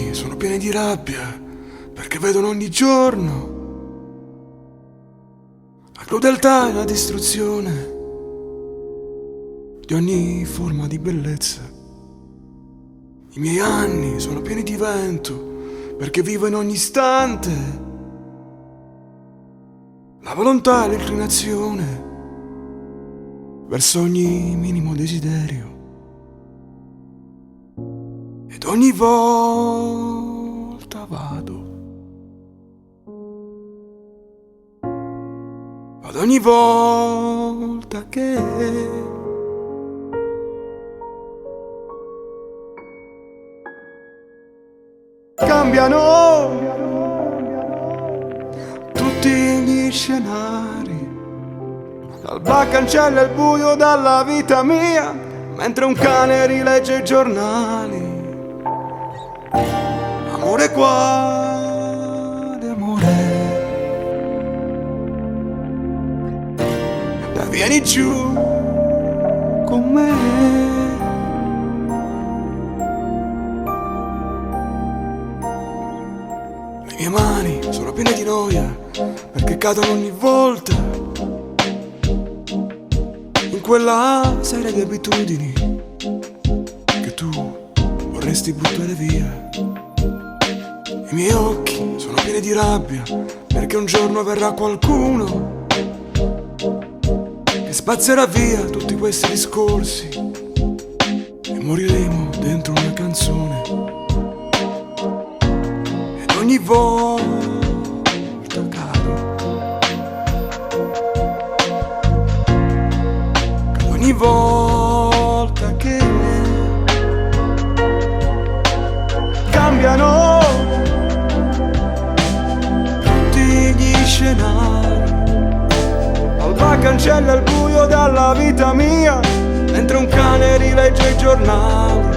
anni sono pieni di rabbia perché vedono ogni giorno la crudeltà e la distruzione di ogni forma di bellezza. I miei anni sono pieni di vento perché vivo in ogni istante la volontà e l'inclinazione verso ogni minimo desiderio. Ed ogni volta vado ad ogni volta che cambiano tutti gli scenari, l'alba cancella il buio dalla vita mia, mentre un cane rilegge i giornali. Amore, quale amore? Dai, vieni giù con me. Le mie mani sono piene di noia perché cadono ogni volta in quella serie di abitudini che tu vorresti buttare via. I miei occhi sono pieni di rabbia perché un giorno verrà qualcuno che spazzerà via tutti questi discorsi e moriremo dentro una canzone. Ed ogni volta cado ogni volta che cambiano tutti gli scenari, l'alba cancella il buio dalla vita mia, mentre un cane rilegge i giornali.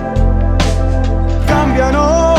Cambiano